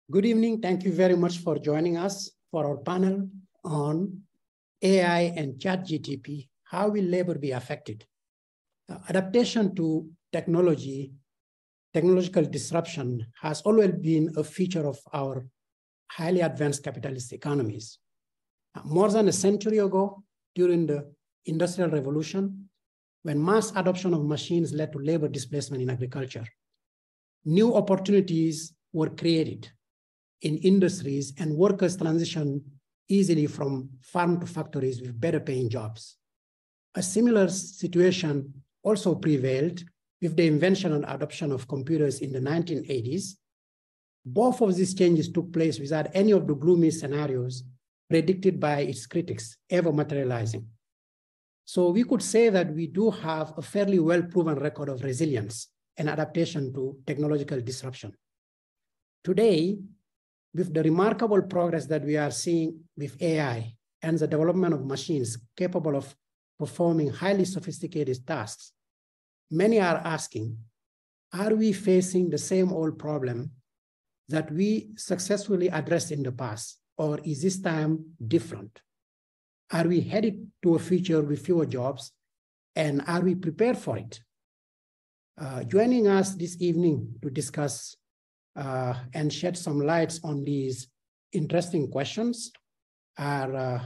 Good evening. Thank you very much for joining us for our panel on AI and ChatGPT. How will labor be affected? Adaptation to technological disruption has always been a feature of our highly advanced capitalist economies. More than a century ago, during the Industrial Revolution, when mass adoption of machines led to labor displacement in agriculture, new opportunities were created in industries and workers transitioned easily from farm to factories with better paying jobs. A similar situation also prevailed with the invention and adoption of computers in the 1980s. Both of these changes took place without any of the gloomy scenarios predicted by its critics ever materializing. So we could say that we do have a fairly well-proven record of resilience and adaptation to technological disruption. Today, with the remarkable progress that we are seeing with AI and the development of machines capable of performing highly sophisticated tasks, many are asking, are we facing the same old problem that we successfully addressed in the past, or is this time different? Are we headed to a future with fewer jobs, and are we prepared for it? Joining us this evening to discuss and shed some lights on these interesting questions are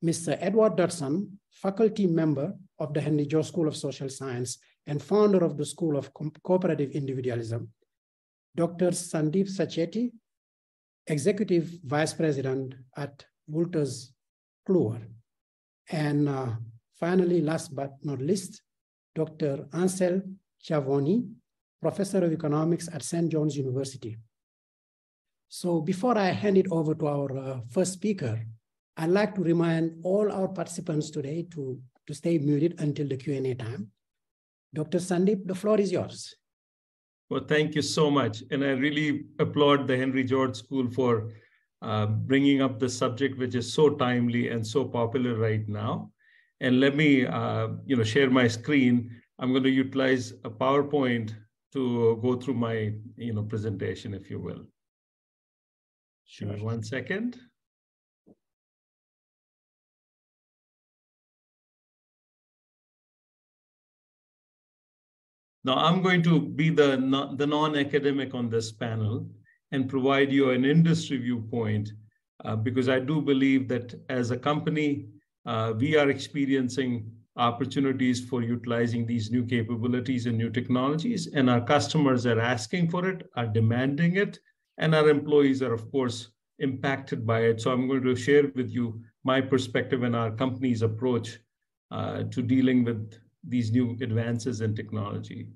Mr. Edward Dodson, faculty member of the Henry George School of Social Science and founder of the School of Cooperative Individualism, Dr. Sandeep Sacheti, executive vice president at Wolters, Kluwer, and finally, last but not least, Dr. Ansel, Schiavone, professor of economics at St. John's University. So before I hand it over to our first speaker, I'd like to remind all our participants today to stay muted until the Q&A time. Dr. Sandeep, the floor is yours. Well, thank you so much. And I really applaud the Henry George School for bringing up the subject, which is so timely and so popular right now. And let me share my screen. I'm going to utilize a PowerPoint to go through my presentation, if you will. Sure. 1 second. Now I'm going to be the non-academic on this panel and provide you an industry viewpoint because I do believe that as a company, we are experiencing opportunities for utilizing these new capabilities and new technologies, and our customers are asking for it, are demanding it, and our employees are, of course, impacted by it. So I'm going to share with you my perspective and our company's approach to dealing with these new advances in technology.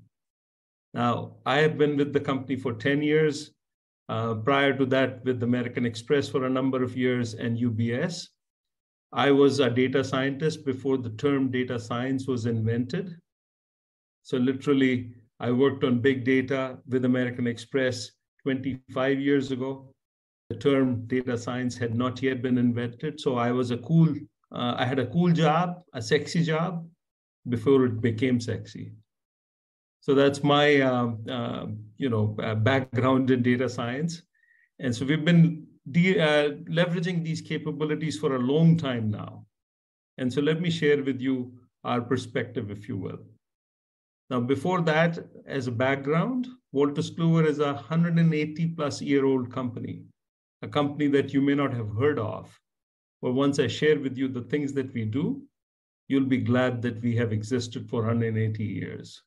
Now, I have been with the company for 10 years. Prior to that, with American Express for a number of years and UBS. I was a data scientist before the term data science was invented. So literally, I worked on big data with American Express 25 years ago. The term data science had not yet been invented. So I was I had a cool job, a sexy job before it became sexy. So that's my background in data science. And so we've been leveraging these capabilities for a long time now. And so let me share with you our perspective, if you will. Now, before that, as a background, Wolters Kluwer is a 180-plus-year-old company, a company that you may not have heard of. But once I share with you the things that we do, you'll be glad that we have existed for 180 years.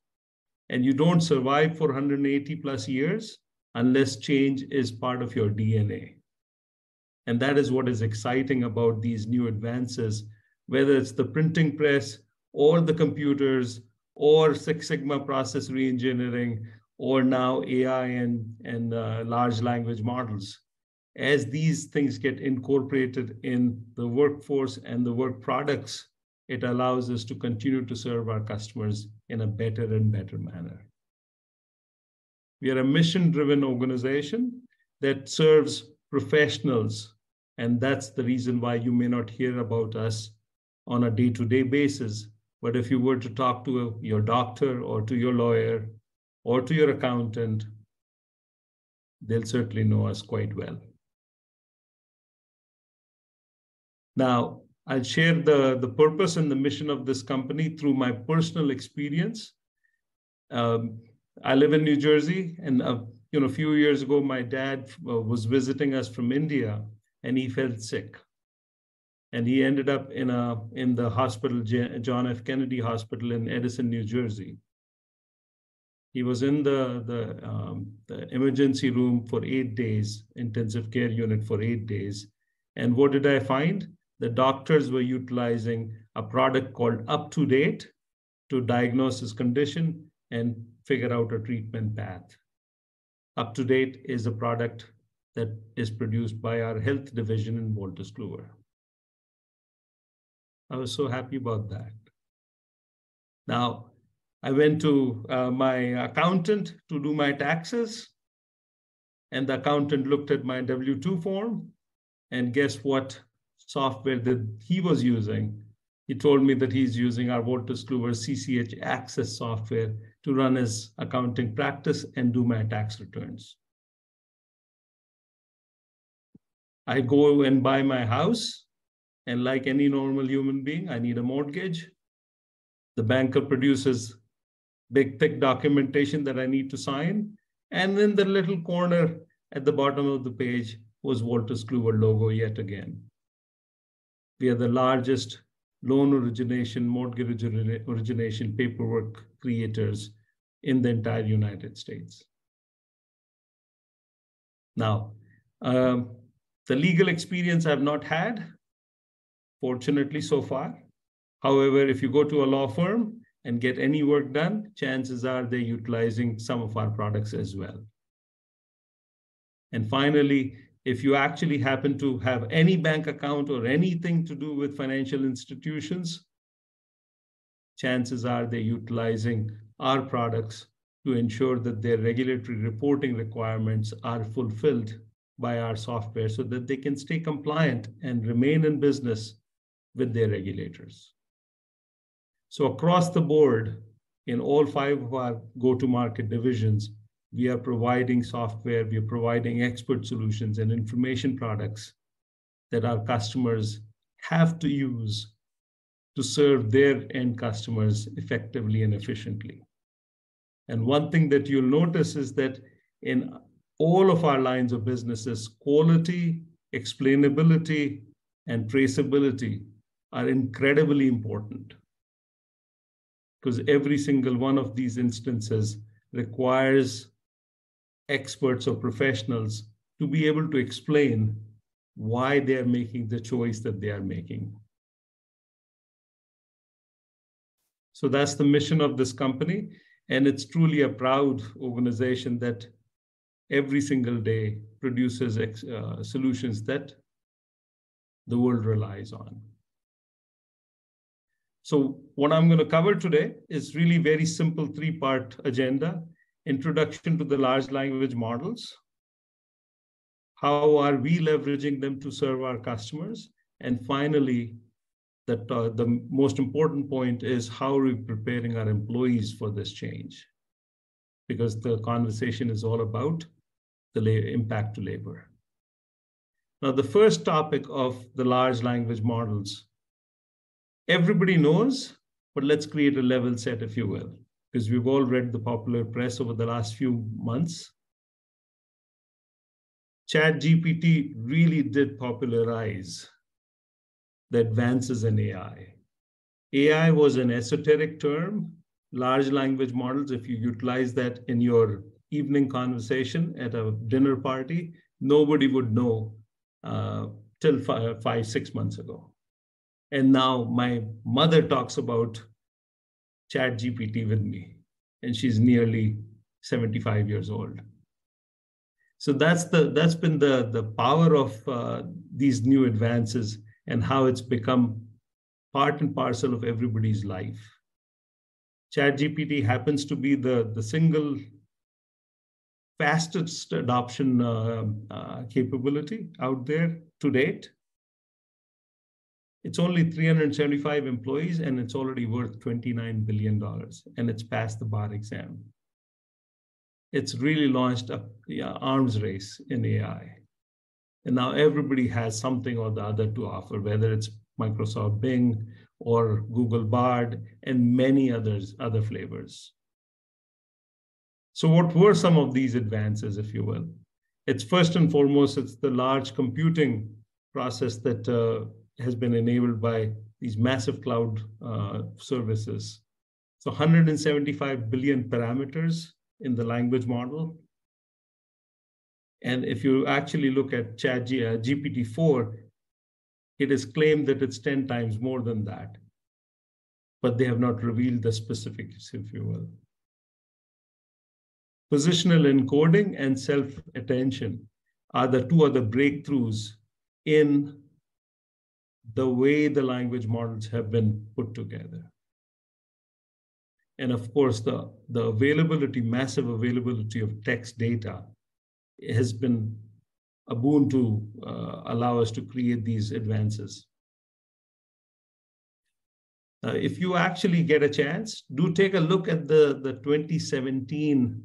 And you don't survive for 180-plus years unless change is part of your DNA. And that is what is exciting about these new advances, whether it's the printing press or the computers or Six Sigma process reengineering or now AI and large language models. As these things get incorporated in the workforce and the work products, it allows us to continue to serve our customers in a better and better manner. We are a mission-driven organization that serves professionals, and that's the reason why you may not hear about us on a day-to-day basis. But if you were to talk to your doctor or to your lawyer or to your accountant they'll certainly know us quite well. Now, I'll share the purpose and the mission of this company through my personal experience. I live in New Jersey, and a few years ago, my dad was visiting us from India, and he felt sick. And he ended up in the hospital, John F. Kennedy Hospital in Edison, New Jersey. He was in the emergency room for 8 days, intensive care unit for 8 days. And what did I find? The doctors were utilizing a product called UpToDate to diagnose his condition and figure out a treatment path. UpToDate is a product that is produced by our health division in Wolters Kluwer. I was so happy about that. Now, I went to my accountant to do my taxes, and the accountant looked at my W-2 form, and guess what software that he was using? He told me that he's using our Wolters Kluwer CCH Access software to run his accounting practice and do my tax returns. I go and buy my house, and like any normal human being, I need a mortgage. The banker produces big, thick documentation that I need to sign. And in the little corner at the bottom of the page was Wolters Kluwer logo yet again. We are the largest loan origination, mortgage origination paperwork creators in the entire United States. Now, the legal experience I've not had, fortunately so far. However, if you go to a law firm and get any work done, chances are they're utilizing some of our products as well. And finally, if you actually happen to have any bank account or anything to do with financial institutions, chances are they're utilizing our products to ensure that their regulatory reporting requirements are fulfilled by our software so that they can stay compliant and remain in business with their regulators. So across the board, in all 5 of our go-to-market divisions, we are providing software, we are providing expert solutions and information products that our customers have to use to serve their end customers effectively and efficiently. And one thing that you'll notice is that in all of our lines of businesses, quality, explainability, and traceability are incredibly important, because every single one of these instances requires experts or professionals to be able to explain why they are making the choice that they are making. So that's the mission of this company. And it's truly a proud organization that every single day produces solutions that the world relies on. So what I'm going to cover today is really very simple 3-part agenda. Introduction to the large language models. How are we leveraging them to serve our customers? And finally, the most important point is how are we preparing our employees for this change? Because the conversation is all about the impact to labor. Now, the first topic of the large language models, everybody knows, but let's create a level set, if you will, because we've all read the popular press over the last few months. ChatGPT really did popularize the advances in AI. AI was an esoteric term. Large language models, if you utilize that in your evening conversation at a dinner party, nobody would know till 5-6 months ago. And now my mother talks about ChatGPT with me, and she's nearly 75 years old. So that's been the power of these new advances and how it's become part and parcel of everybody's life. ChatGPT happens to be the single fastest adoption capability out there to date. It's only 375 employees, and it's already worth $29 billion, and it's passed the bar exam. it's really launched a arms race in AI. And now everybody has something or the other to offer, whether it's Microsoft Bing or Google Bard and many other flavors. So what were some of these advances, if you will? It's first and foremost, it's the large computing process that has been enabled by these massive cloud services. So 175 billion parameters in the language model. And if you actually look at GPT-4, it is claimed that it's 10 times more than that, but they have not revealed the specifics, if you will. Positional encoding and self-attention are the two other breakthroughs in the way the language models have been put together. And of course, the availability, massive availability of text data has been a boon to allow us to create these advances. If you actually get a chance, do take a look at the 2017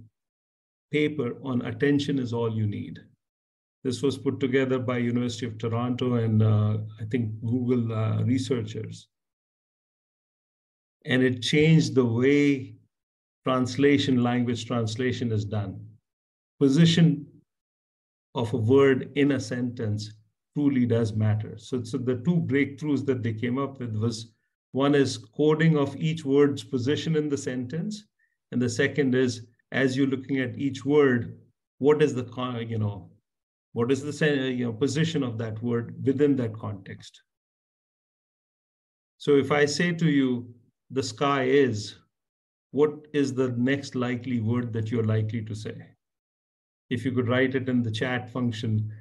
paper on Attention is All You Need. This was put together by University of Toronto and I think Google researchers. And it changed the way language translation is done. Position of a word in a sentence truly does matter. So the two breakthroughs that they came up with was, one is coding of each word's position in the sentence. And the second is, as you're looking at each word, what is the, what is the position of that word within that context? So if I say to you, the sky is, what is the next likely word that you're likely to say? If you could write it in the chat function,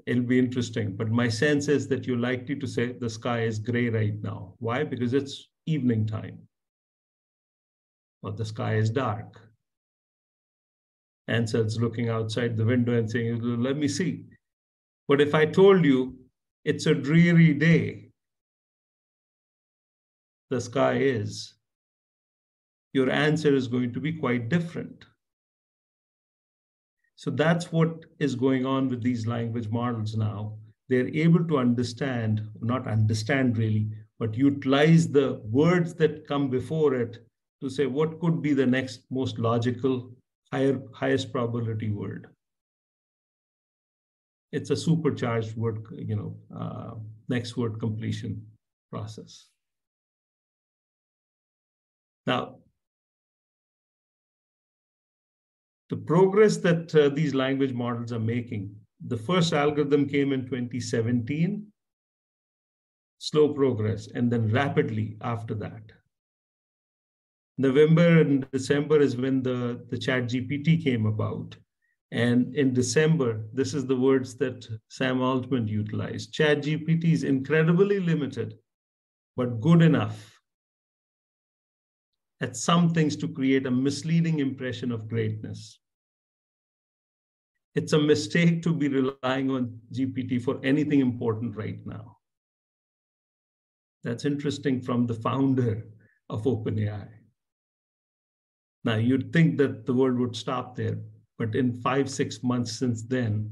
it'll be interesting. But my sense is that you're likely to say the sky is gray right now. Why? Because it's evening time. Or the sky is dark. Ansel's looking outside the window and saying, let me see. But if I told you it's a dreary day, the sky is, your answer is going to be quite different. So that's what is going on with these language models now. They're able to understand, not understand really, but utilize the words that come before it to say what could be the next most logical, highest probability word. It's a supercharged word, next word completion process. Now, the progress that these language models are making, the first algorithm came in 2017, slow progress, and then rapidly after that. November and December is when the ChatGPT came about. And in December, this is the words that Sam Altman utilized. ChatGPT is incredibly limited, but good enough at some things to create a misleading impression of greatness. It's a mistake to be relying on GPT for anything important right now. That's interesting from the founder of OpenAI. Now, you'd think that the world would stop there, but in 5-6 months since then,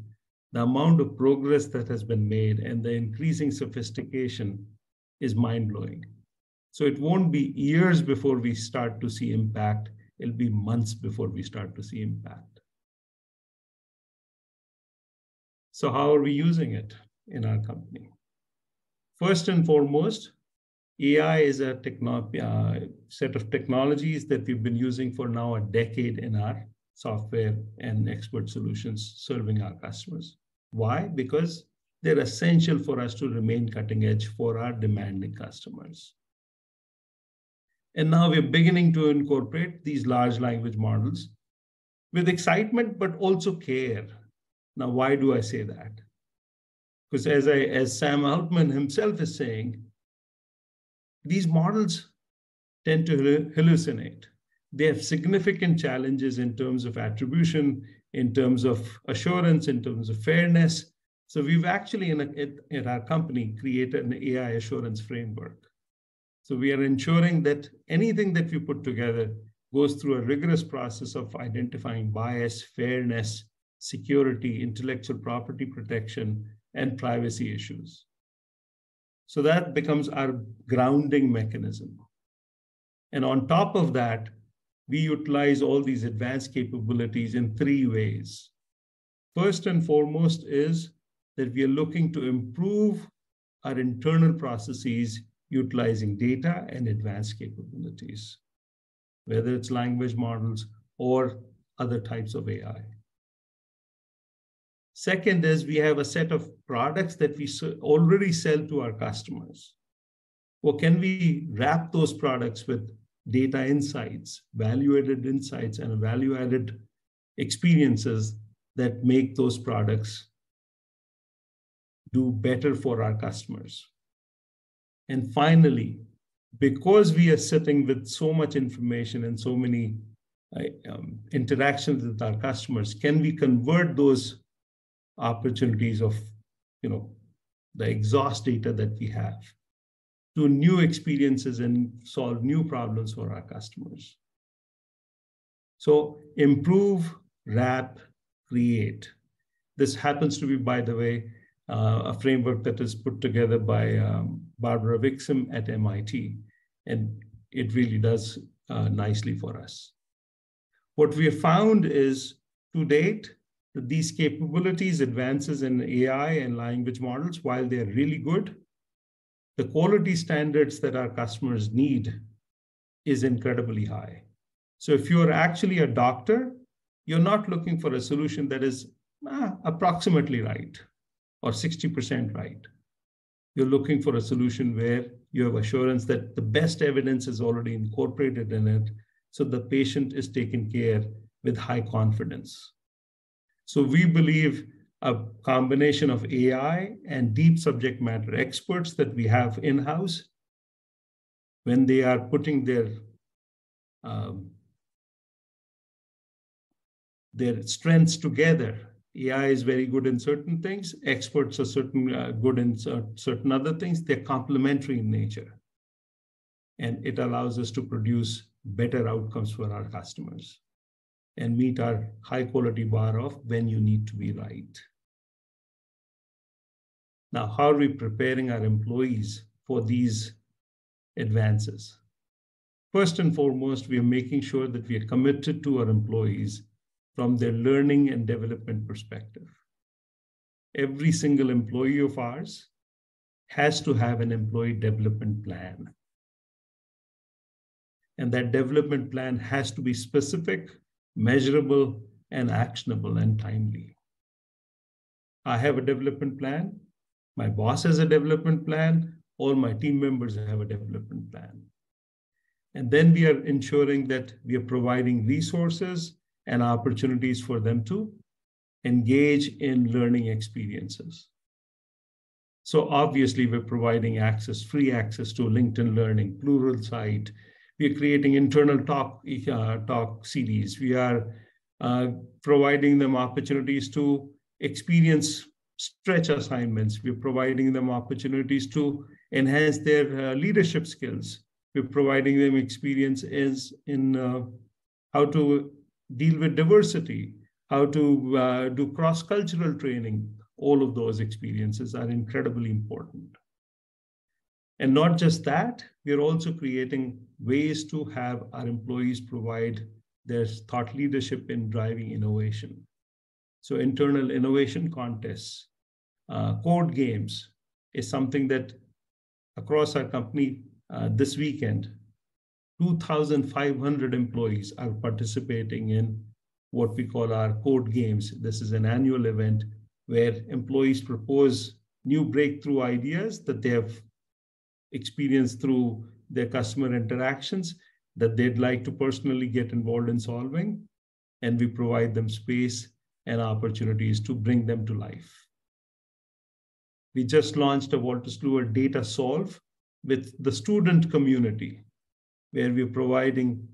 the amount of progress that has been made and the increasing sophistication is mind-blowing. So it won't be years before we start to see impact. It'll be months before we start to see impact. So how are we using it in our company? First and foremost, AI is a set of technologies that we've been using for now a decade in our software and expert solutions serving our customers. Why? Because they're essential for us to remain cutting edge for our demanding customers. And now we're beginning to incorporate these large language models with excitement, but also care. Now, why do I say that? Because as Sam Altman himself is saying, these models tend to hallucinate. They have significant challenges in terms of attribution, in terms of assurance, in terms of fairness. So we've actually, in our company, created an AI assurance framework. So we are ensuring that anything that we put together goes through a rigorous process of identifying bias, fairness, security, intellectual property protection, and privacy issues. So that becomes our grounding mechanism. And on top of that, we utilize all these advanced capabilities in 3 ways. First and foremost is that we are looking to improve our internal processes utilizing data and advanced capabilities, whether it's language models or other types of AI. Second is we have a set of products that we already sell to our customers. Well, can we wrap those products with data insights, value-added insights, and value-added experiences that make those products do better for our customers? And finally, because we are sitting with so much information and so many interactions with our customers, can we convert those opportunities of the exhaust data that we have to new experiences and solve new problems for our customers? So improve, wrap, create. This happens to be, by the way, a framework that is put together by Barbara Wixom at MIT, and it really does nicely for us. What we have found is, to date, that these capabilities, advances in AI and language models, while they're really good, the quality standards that our customers need is incredibly high. So if you're actually a doctor, you're not looking for a solution that is approximately right or 60% right. You're looking for a solution where you have assurance that the best evidence is already incorporated in it, so the patient is taken care with high confidence. So we believe a combination of AI and deep subject matter experts that we have in-house, when they are putting their strengths together. AI is very good in certain things. Experts are good in certain other things. They're complementary in nature. And it allows us to produce better outcomes for our customers and meet our high quality bar of when you need to be right. Now, how are we preparing our employees for these advances? First and foremost, we are making sure that we are committed to our employees from their learning and development perspective. Every single employee of ours has to have an employee development plan. And that development plan has to be specific, measurable, and actionable and timely. I have a development plan. My boss has a development plan. All my team members have a development plan. And then we are ensuring that we are providing resources and opportunities for them to engage in learning experiences. So obviously, we're providing access, free access to LinkedIn Learning, Plural site. We're creating internal talk series. We are providing them opportunities to experience stretch assignments. We're providing them opportunities to enhance their leadership skills. We're providing them experiences in how to deal with diversity, how to do cross-cultural training. All of those experiences are incredibly important. And not just that, we're also creating ways to have our employees provide their thought leadership in driving innovation. So internal innovation contests, code games is something that across our company this weekend, 2,500 employees are participating in what we call our code games. This is an annual event where employees propose new breakthrough ideas that they have experienced through their customer interactions that they'd like to personally get involved in solving. And we provide them space and opportunities to bring them to life. We just launched a Wolters Kluwer Data Solve with the student community, where we're providing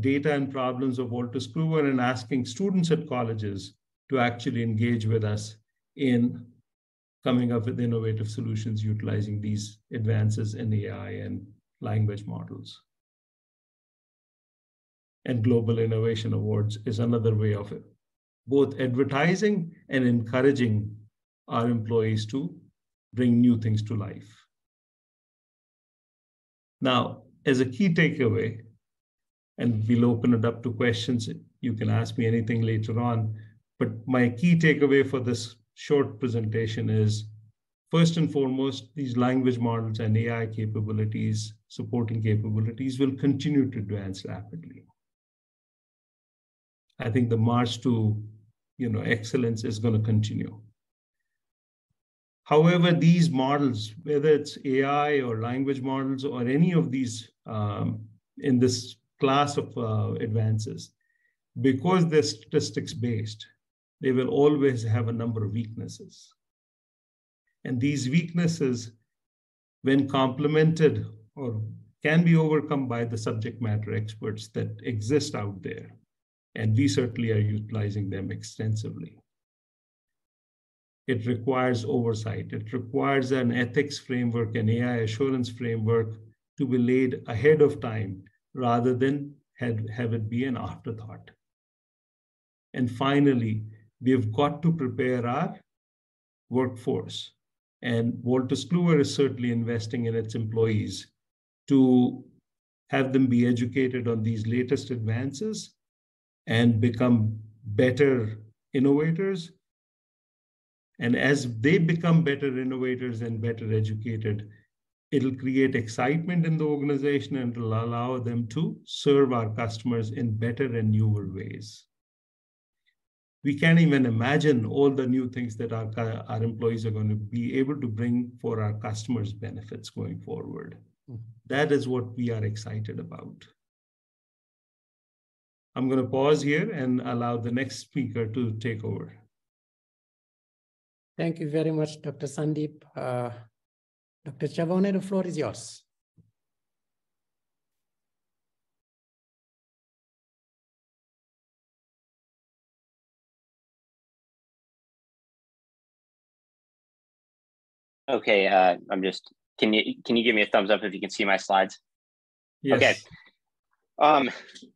data and problems of Wolters Kluwer and asking students at colleges to actually engage with us in coming up with innovative solutions utilizing these advances in AI and language models. and Global Innovation Awards is another way of it, both advertising and encouraging our employees to bring new things to life. Now, as a key takeaway, and we'll open it up to questions, you can ask me anything later on, but my key takeaway for this short presentation is, first and foremost, these language models and AI capabilities, supporting capabilities, will continue to advance rapidly. I think the march to excellence is going to continue. However, these models, whether it's AI or language models or any of these in this class of advances, because they're statistics-based, they will always have a number of weaknesses. And these weaknesses, when complemented or can be overcome by the subject matter experts that exist out there, and we certainly are utilizing them extensively. It requires oversight. It requires an ethics framework, an AI assurance framework to be laid ahead of time rather than have it be an afterthought. And finally, we've got to prepare our workforce. And Wolters Kluwer is certainly investing in its employees to have them be educated on these latest advances and become better innovators. And as they become better innovators and better educated, it'll create excitement in the organization and it'll allow them to serve our customers in better and newer ways. We can't even imagine all the new things that our employees are going to be able to bring for our customers' benefits going forward. That is what we are excited about. I'm going to pause here and allow the next speaker to take over. Thank you very much, Dr. Sandeep. Dr. Schiavone, the floor is yours. Okay, can you give me a thumbs up if you can see my slides? Yes. Okay.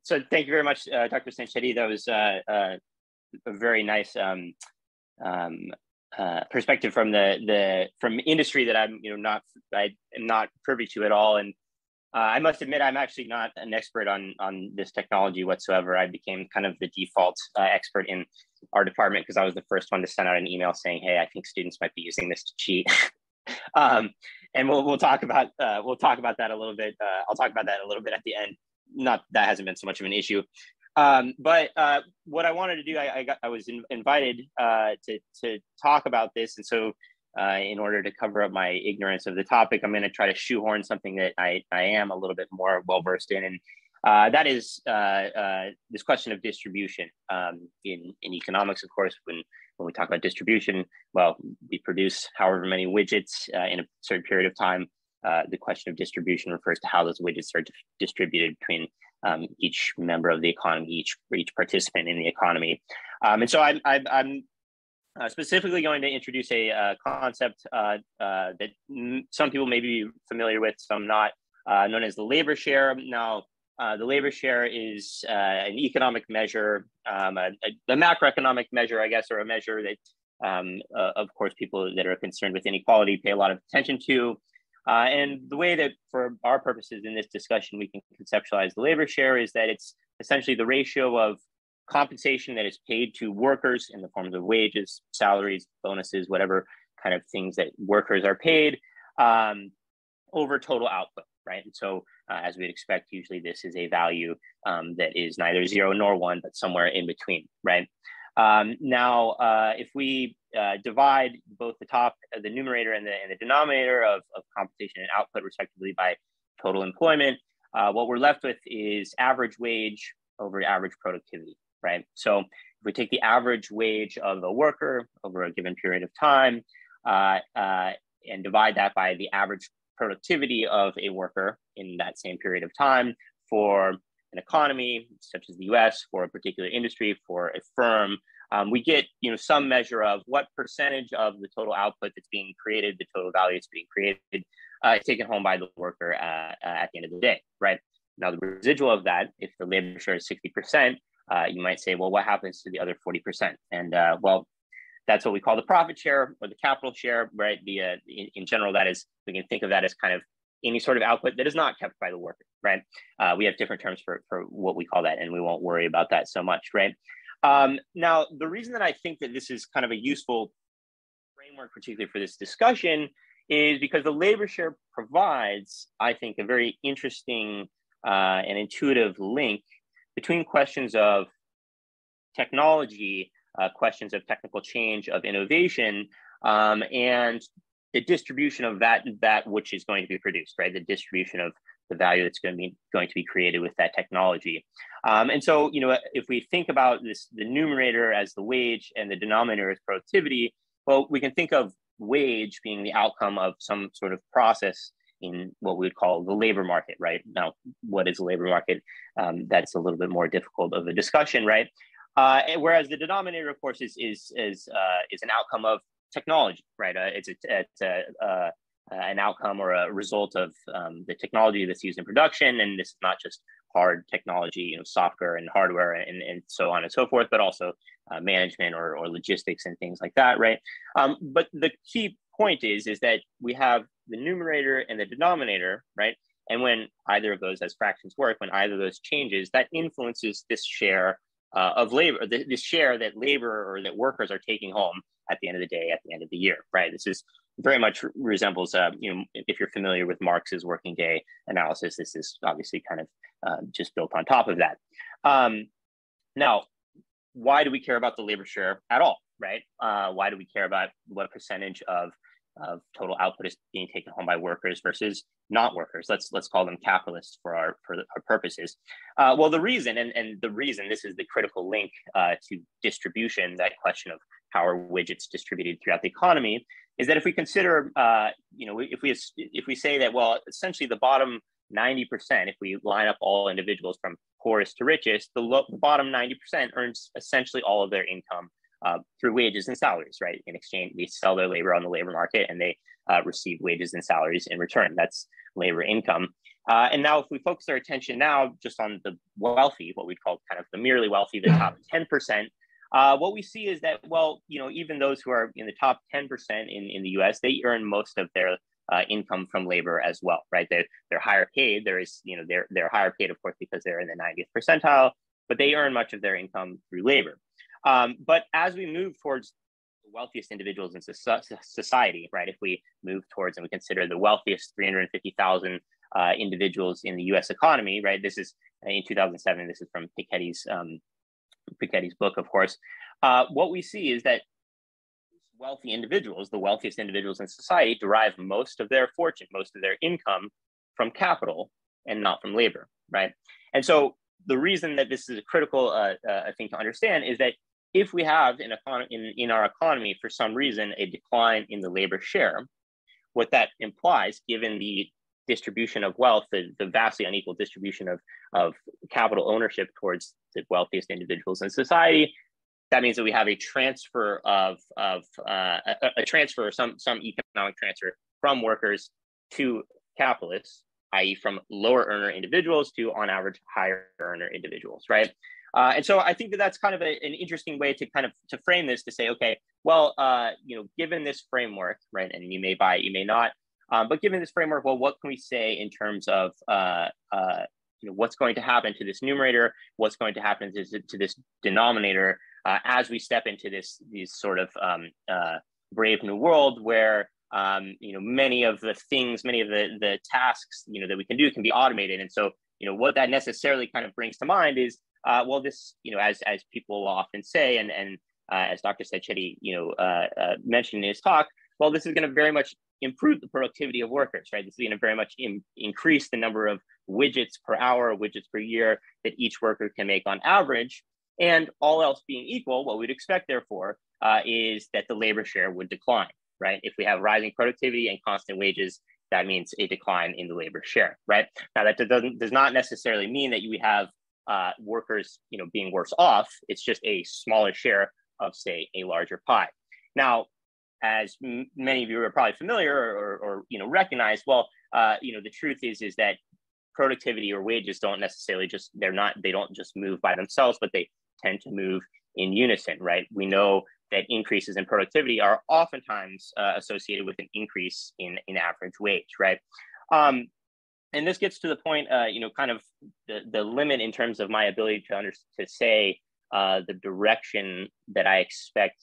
So thank you very much, Dr. Sacheti. That was a very nice perspective from from industry that I'm I am not privy to at all. And I must admit, I'm actually not an expert on this technology whatsoever. I became kind of the default expert in our department because I was the first one to send out an email saying, "Hey, I think students might be using this to cheat." And we'll talk about that a little bit. I'll talk about that a little bit at the end. Not that hasn't been so much of an issue. But what I wanted to do, I was invited to talk about this, and so in order to cover up my ignorance of the topic, I'm going to try to shoehorn something that I am a little bit more well versed in, and that is this question of distribution in economics. Of course, when we talk about distribution, well, we produce however many widgets in a certain period of time. The question of distribution refers to how those widgets are distributed between each member of the economy, each participant in the economy. And so I'm specifically going to introduce a concept that some people may be familiar with, some not, known as the labor share. Now, the labor share is an economic measure, the macroeconomic measure, I guess, or a measure that, of course, people that are concerned with inequality pay a lot of attention to. And the way that, for our purposes in this discussion, we can conceptualize the labor share is that it's essentially the ratio of compensation that is paid to workers in the forms of wages, salaries, bonuses, whatever kind of things that workers are paid over total output, right? And so as we'd expect, usually this is a value that is neither 0 nor 1, but somewhere in between, right? Now, if we divide both the numerator and the denominator of compensation and output respectively by total employment, what we're left with is average wage over average productivity, right? So if we take the average wage of a worker over a given period of time and divide that by the average productivity of a worker in that same period of time for an economy such as the US, for a particular industry, for a firm, we get some measure of what percentage of the total output that's being created, the total value that's being created, is taken home by the worker at the end of the day, right? Now, the residual of that, if the labor share is 60%, you might say, well, what happens to the other 40%? And well, that's what we call the profit share or the capital share, right? In general, that is, we can think of that as kind of any sort of output that is not kept by the worker, right? We have different terms for what we call that, and we won't worry about that so much, right? Now, the reason that I think that this is kind of a useful framework, particularly for this discussion, is because the labor share provides, I think, a very interesting and intuitive link between questions of technology, questions of technical change, of innovation, and the distribution of that which is going to be produced, right? The distribution of the value that's going to be created with that technology. And so, if we think about this, the numerator as the wage and the denominator as productivity, well, we can think of wage being the outcome of some sort of process in what we would call the labor market, right? Now, what is a labor market? That's a little bit more difficult of a discussion, right? Whereas the denominator, of course, is an outcome of technology, right? It's an outcome or a result of the technology that's used in production, and this is not just hard technology, software and hardware and so on and so forth, but also management or logistics and things like that, right? But the key point is that we have the numerator and the denominator, right? And when either of those, as fractions work, when either of those changes, that influences this share of labor, this share that labor or that workers are taking home at the end of the day, at the end of the year, right? This is very much resembles, if you're familiar with Marx's working day analysis, this is obviously kind of just built on top of that. Now, why do we care about the labor share at all, right? Why do we care about what percentage of total output is being taken home by workers versus not workers? Let's call them capitalists for our purposes. Well, the reason, and the reason this is the critical link to distribution, that question of how are widgets distributed throughout the economy, is that if we consider, if we say that, well, essentially the bottom 90%, if we line up all individuals from poorest to richest, the bottom 90% earns essentially all of their income through wages and salaries, right? In exchange, they sell their labor on the labor market and they receive wages and salaries in return. That's labor income. And now if we focus our attention now just on the wealthy, what we call kind of the merely wealthy, the top 10%, what we see is that, well, even those who are in the top 10% in the US, they earn most of their income from labor as well, right? They're higher paid. They're higher paid, of course, because they're in the 90th percentile, but they earn much of their income through labor. But as we move towards the wealthiest individuals in society, right? If we move towards and we consider the wealthiest 350,000 individuals in the US economy, right? This is in 2007, this is from Piketty's book, of course. What we see is that wealthy individuals, the wealthiest individuals in society, derive most of their fortune, most of their income from capital and not from labor, right? And so the reason that this is a critical thing to understand is that if we have in our economy, for some reason, a decline in the labor share, what that implies, given the distribution of wealth, the vastly unequal distribution of capital ownership towards the wealthiest individuals in society, that means that we have a transfer of some economic transfer from workers to capitalists, i.e. from lower earner individuals to, on average, higher earner individuals, right? And so I think that that's kind of an interesting way to to frame this, to say, okay, well, given this framework, right, and you may buy it, you may not, but given this framework, well, what can we say in terms of what's going to happen to this numerator, what's going to happen to this denominator as we step into this sort of brave new world where many of the things, many of the tasks that we can do can be automated. And so what that necessarily kind of brings to mind is well, this as people often say, and as Dr. Sacheti mentioned in his talk, well, this is going to very much improve the productivity of workers, right? This is going to very much increase the number of widgets per hour, widgets per year that each worker can make on average. And all else being equal, what we'd expect, therefore, is that the labor share would decline, right? If we have rising productivity and constant wages, that means a decline in the labor share, right? Now, that does not necessarily mean that we have workers, being worse off. It's just a smaller share of, say, a larger pie. Now, as many of you are probably familiar or recognize, well, the truth is that productivity or wages don't necessarily they don't just move by themselves, but they tend to move in unison, right? We know that increases in productivity are oftentimes associated with an increase in average wage, right? And this gets to the point, kind of the limit in terms of my ability to say the direction that I expect,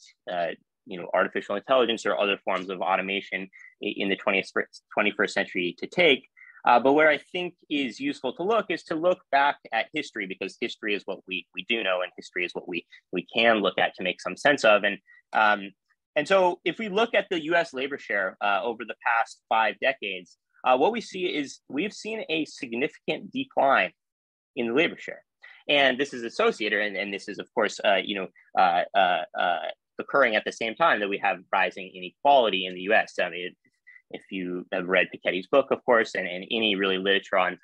artificial intelligence or other forms of automation in the 21st century to take. But where I think is useful to look is to look back at history, because history is what we do know, and history is what we can look at to make some sense of. And so if we look at the US labor share over the past 5 decades, what we see is we've seen a significant decline in the labor share. And this is associated, and this is, of course, occurring at the same time that we have rising inequality in the US. I mean, if you have read Piketty's book, of course, and any really literature on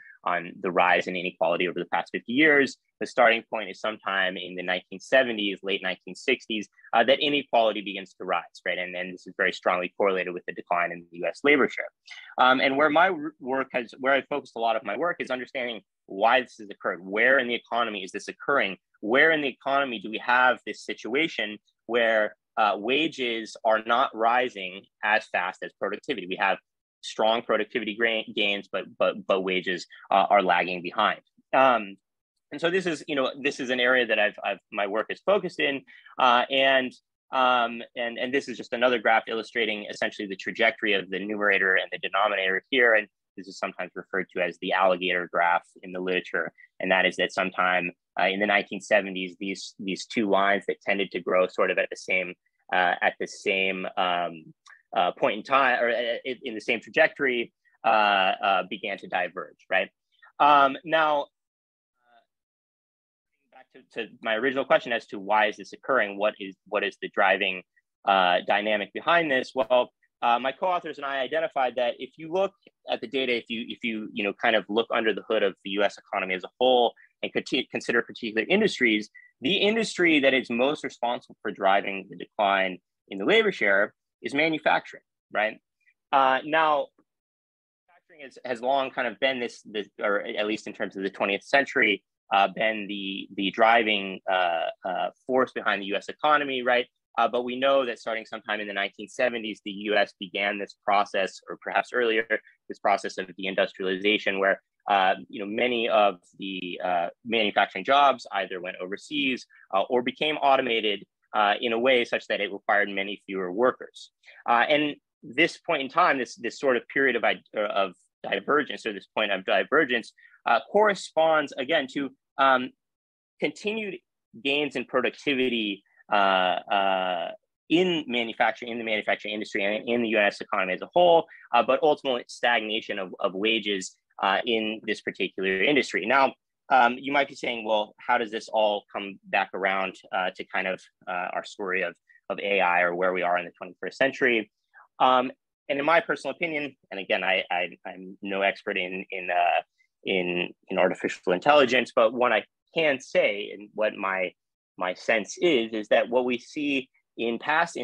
the rise in inequality over the past 50 years, the starting point is sometime in the 1970s, late 1960s, that inequality begins to rise, right? And this is very strongly correlated with the decline in the US labor share. And where I focused a lot of my work is understanding why this has occurred. Where in the economy is this occurring? Where in the economy do we have this situation where wages are not rising as fast as productivity? We have strong productivity gains, but wages are lagging behind. And so this is an area that my work is focused in, and this is just another graph illustrating essentially the trajectory of the numerator and the denominator here. And this is sometimes referred to as the alligator graph in the literature, and that is that sometime in the 1970s, these two lines that tended to grow sort of at the same point in time, or in the same trajectory, began to diverge, right? Now, back to my original question as to why is this occurring? What is the driving dynamic behind this? Well, my co-authors and I identified that if you look at the data, if you kind of look under the hood of the U.S. economy as a whole and consider particular industries, the industry that is most responsible for driving the decline in the labor share is manufacturing, right? Now, manufacturing has long kind of been this, or at least in terms of the 20th century, been the driving force behind the U.S. economy, right? But we know that starting sometime in the 1970s, the U.S. began this process, or perhaps earlier, this process of deindustrialization, where many of the manufacturing jobs either went overseas or became automated in a way such that it required many fewer workers. And this point in time, this sort of period of divergence, or this point of divergence, corresponds again to continued gains in productivity in the manufacturing industry and in the U.S. economy as a whole, but ultimately stagnation of wages in this particular industry. Now, you might be saying, well, how does this all come back around to kind of our story of AI, or where we are in the 21st century? And in my personal opinion, and again, I'm no expert in artificial intelligence, but what I can say, and what my sense is that what we see in past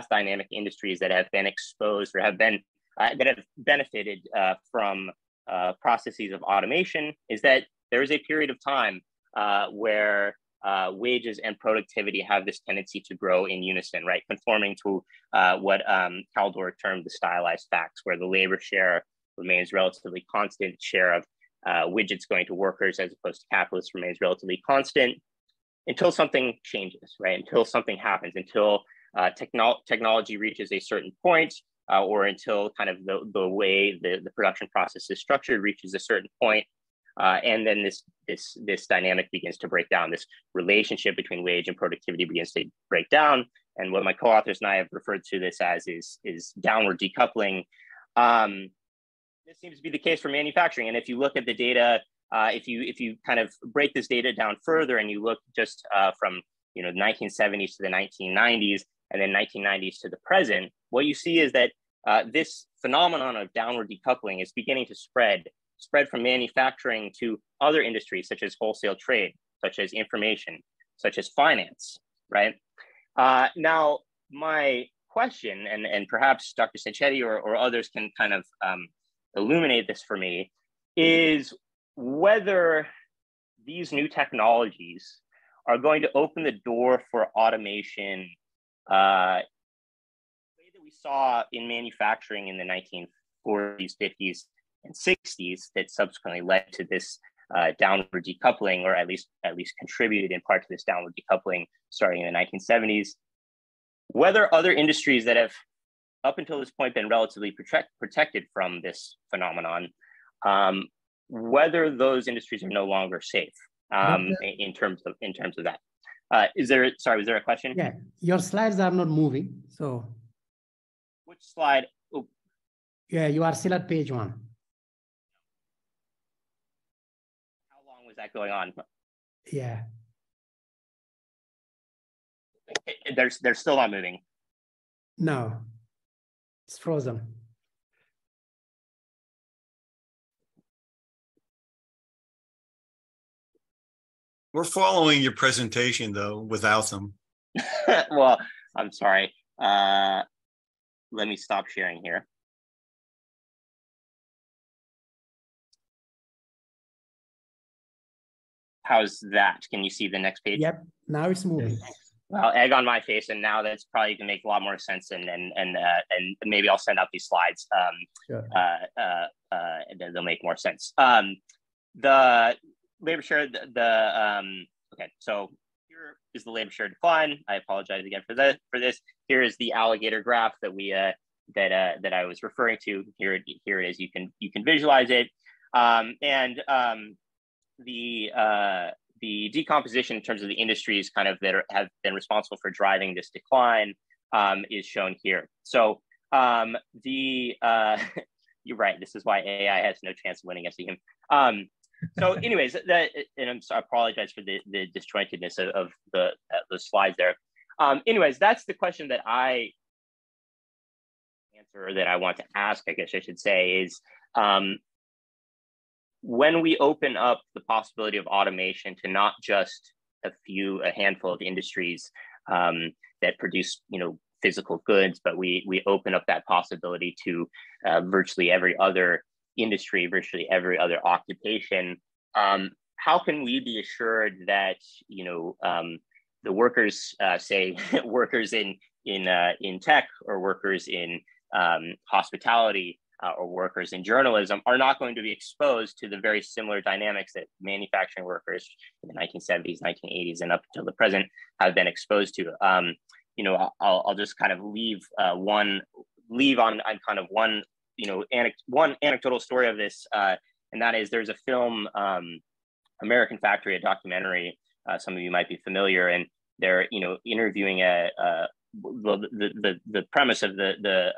dynamic industries that have been exposed or that have benefited from processes of automation, is that there is a period of time where wages and productivity have this tendency to grow in unison, right? Conforming to what Kluwer termed the stylized facts, where the labor share remains relatively constant, share of widgets going to workers as opposed to capitalists remains relatively constant, until something changes, right? Until something happens, until technology reaches a certain point, or until kind of the way the production process is structured reaches a certain point, and then this dynamic begins to break down. This relationship between wage and productivity begins to break down. And what my co-authors and I have referred to this as is downward decoupling. This seems to be the case for manufacturing. And if you look at the data, if you kind of break this data down further, and you look just from the 1970s to the 1990s, and then 1990s to the present, what you see is that this phenomenon of downward decoupling is beginning to spread from manufacturing to other industries, such as wholesale trade, such as information, such as finance, right? Now, my question, and perhaps Dr. Sacheti or others can kind of illuminate this for me, is whether these new technologies are going to open the door for automation the way that we saw in manufacturing in the 1940s, 50s, and 60s that subsequently led to this downward decoupling, or at least contributed in part to this downward decoupling starting in the 1970s. Whether other industries that have up until this point been relatively protected from this phenomenon, whether those industries are no longer safe in terms of that. Was there a question? Yeah, your slides are not moving. So which slide? Oh. Yeah, you are still at page 1. How long was that going on? Yeah. They're still not moving. No, it's frozen. We're following your presentation though, without them. Well, I'm sorry. Let me stop sharing here. How's that? Can you see the next page? Yep, now it's moving. Well, egg on my face, and now that's probably gonna make a lot more sense, and maybe I'll send out these slides. Sure. They'll make more sense. The labor share, okay, so here is the labor share decline. I apologize again for this. Here is the alligator graph that we that I was referring to. Here it is. You can visualize it, the decomposition in terms of the industries kind of that have been responsible for driving this decline is shown here. So you're right. This is why AI has no chance of winning against him. So anyways, I apologize for the disjointedness of the slides there. Anyways, that's the question that I want to ask, I guess I should say, is when we open up the possibility of automation to not just a handful of industries that produce, physical goods, but we open up that possibility to virtually every other industry, virtually every other occupation. How can we be assured that the workers, say workers in tech, or workers in hospitality, or workers in journalism, are not going to be exposed to the very similar dynamics that manufacturing workers in the 1970s, 1980s, and up until the present have been exposed to? I'll just kind of leave on kind of one anecdotal story of this, and that is there's a film, American Factory, a documentary. Some of you might be familiar, and they're interviewing the premise of the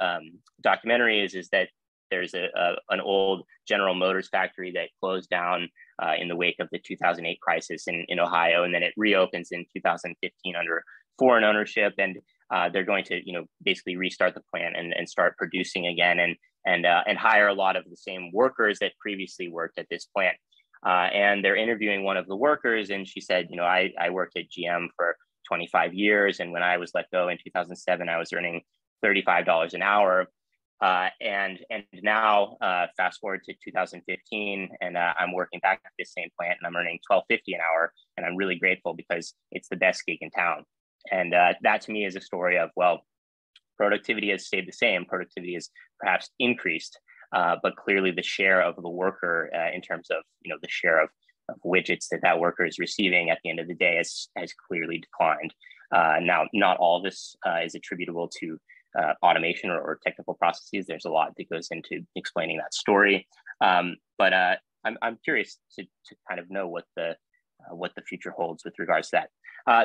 documentary is that there's an old General Motors factory that closed down in the wake of the 2008 crisis in Ohio, and then it reopens in 2015 under foreign ownership, and they're going to basically restart the plant and start producing again, and hire a lot of the same workers that previously worked at this plant. And they're interviewing one of the workers, and she said, I worked at GM for 25 years, and when I was let go in 2007, I was earning $35 an hour. And now fast forward to 2015, and I'm working back at this same plant, and I'm earning $12.50 an hour, and I'm really grateful because it's the best gig in town. And that to me is a story of, well, productivity has stayed the same, productivity has perhaps increased, but clearly the share of the worker in terms of the share of widgets that worker is receiving at the end of the day has clearly declined. Now, not all of this is attributable to automation or technical processes. There's a lot that goes into explaining that story, but I'm curious to kind of know what the future holds with regards to that.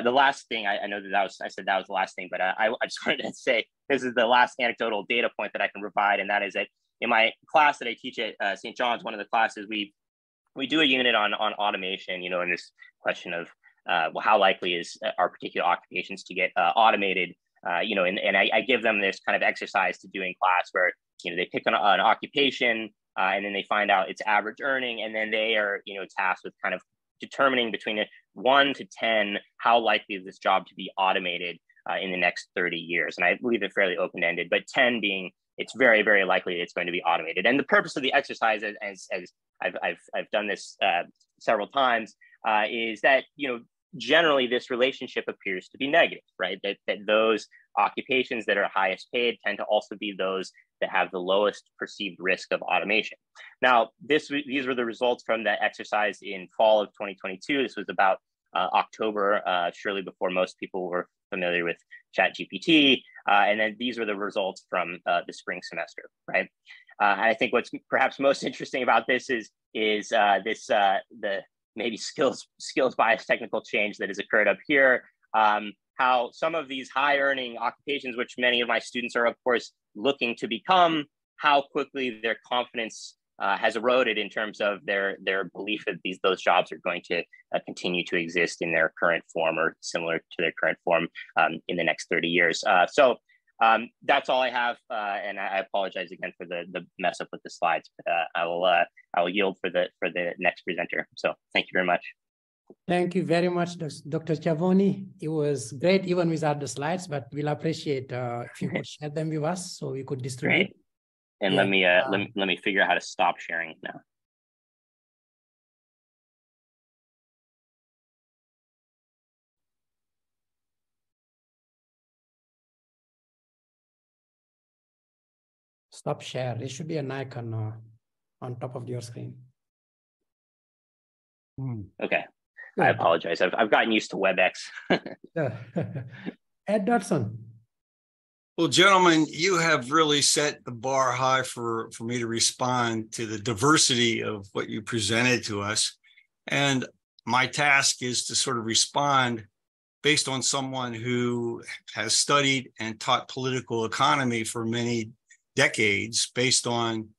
The last thing, I know I said that was the last thing, but I just wanted to say this is the last anecdotal data point that I can provide, and that is that in my class that I teach at St. John's, one of the classes, we do a unit on automation, and this question of well, how likely is our particular occupations to get automated. And I give them this kind of exercise to do in class where, they pick an occupation and then they find out its average earning. And then they are, tasked with kind of determining between 1 to 10, how likely is this job to be automated in the next 30 years. And I leave it fairly open-ended, but 10 being, it's very, very likely it's going to be automated. And the purpose of the exercise, as I've done this several times, is that, you know, generally this relationship appears to be negative, right? That those occupations that are highest paid tend to also be those that have the lowest perceived risk of automation. Now, these were the results from the exercise in fall of 2022. This was about October, surely before most people were familiar with ChatGPT. And then these were the results from the spring semester, right? And I think what's perhaps most interesting about this is the maybe skills bias technical change that has occurred up here. How some of these high earning occupations, which many of my students are of course looking to become, how quickly their confidence has eroded in terms of their belief that those jobs are going to continue to exist in their current form or similar to their current form in the next 30 years. So that's all I have, and I apologize again for the mess up with the slides, but I will yield for the next presenter. So thank you very much. Thank you very much, Dr. Schiavone. It was great even without the slides, but we'll appreciate if you could share them with us so we could distribute. Great. And yeah. let me figure out how to stop sharing now. Stop share. There should be an icon on top of your screen. Okay. Good. I apologize. I've gotten used to WebEx. Ed Dodson. Well, gentlemen, you have really set the bar high for me to respond to the diversity of what you presented to us. And my task is to sort of respond based on someone who has studied and taught political economy for many decades, based on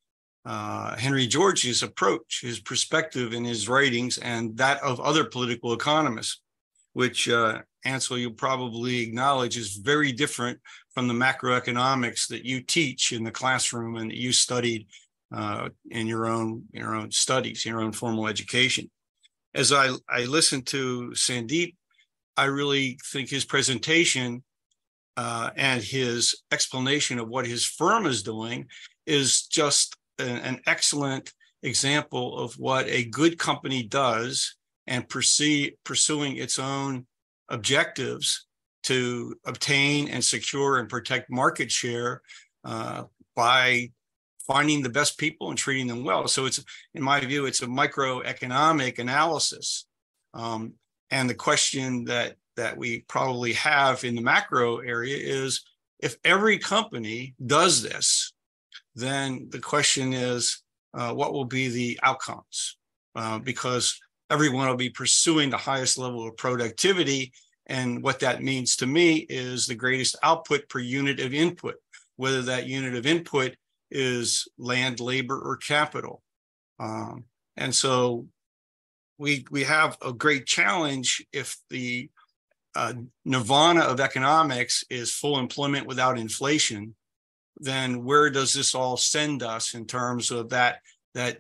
Henry George's approach, his perspective in his writings, and that of other political economists, which Ansel, you probably acknowledge is very different from the macroeconomics that you teach in the classroom and that you studied in your own studies, your own formal education. As I listened to Sandeep, I really think his presentation and his explanation of what his firm is doing is just an excellent example of what a good company does and pursuing its own objectives to obtain and secure and protect market share by finding the best people and treating them well. So it's, in my view, it's a microeconomic analysis. And the question that we probably have in the macro area is, if every company does this, then the question is, what will be the outcomes? Because everyone will be pursuing the highest level of productivity. And what that means to me is the greatest output per unit of input, whether that unit of input is land, labor, or capital. And so we have a great challenge if the nirvana of economics is full employment without inflation. Then where does this all send us in terms of that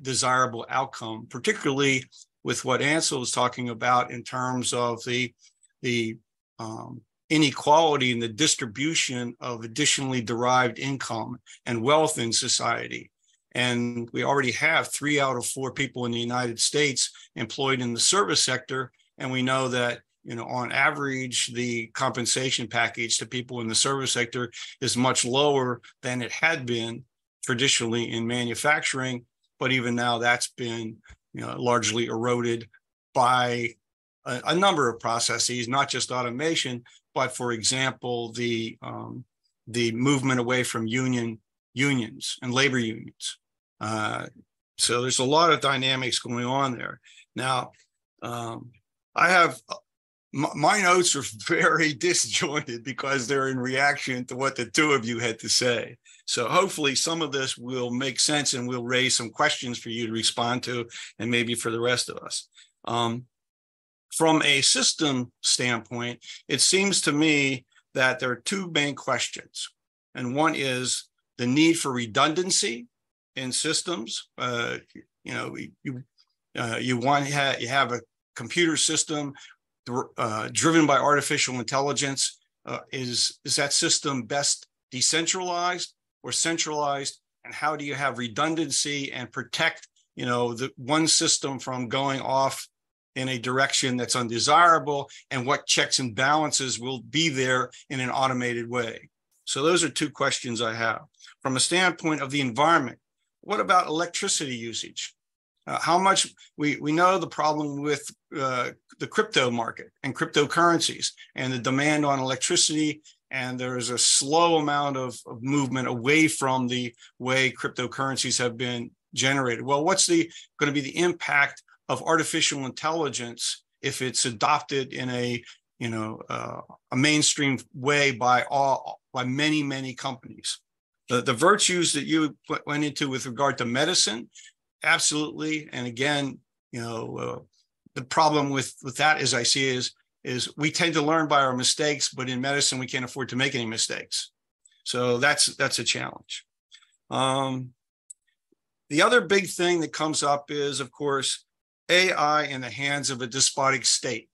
desirable outcome, particularly with what Ansel was talking about in terms of the inequality in the distribution of additionally derived income and wealth in society. And we already have 3 out of 4 people in the United States employed in the service sector. And we know that, on average, the compensation package to people in the service sector is much lower than it had been traditionally in manufacturing. But even now that's been, largely eroded by a number of processes, not just automation, but, for example, the movement away from unions and labor unions. So there's a lot of dynamics going on there. Now, I have my notes are very disjointed because they're in reaction to what the two of you had to say. So hopefully some of this will make sense and we'll raise some questions for you to respond to, and maybe for the rest of us. From a system standpoint, it seems to me that there are 2 main questions. And one is the need for redundancy in systems. You have a computer system driven by artificial intelligence. Is that system best decentralized or centralized? And how do you have redundancy and protect the one system from going off in a direction that's undesirable, and what checks and balances will be there in an automated way. So those are two questions I have. From a standpoint of the environment, what about electricity usage? How much, we know the problem with the crypto market and cryptocurrencies and the demand on electricity, and there's a slow amount of movement away from the way cryptocurrencies have been generated. Well, what's going to be the impact of artificial intelligence if it's adopted in a mainstream way by many companies? The virtues that you went into with regard to medicine, absolutely. And again, the problem with that, as I see it, is we tend to learn by our mistakes, but in medicine we can't afford to make any mistakes. So that's a challenge. The other big thing that comes up is, of course, AI in the hands of a despotic state.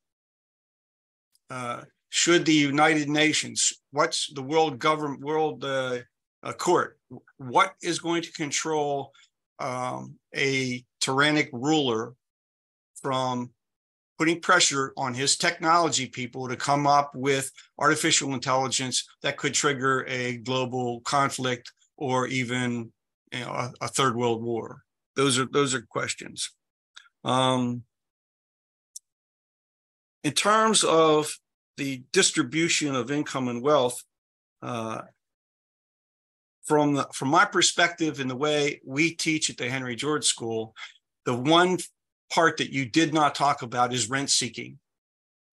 Should the United Nations, what's the world court, what is going to control a tyrannic ruler from putting pressure on his technology people to come up with artificial intelligence that could trigger a global conflict or even a third world war? Those are questions. In terms of the distribution of income and wealth, from my perspective, in the way we teach at the Henry George School, the one part that you did not talk about is rent seeking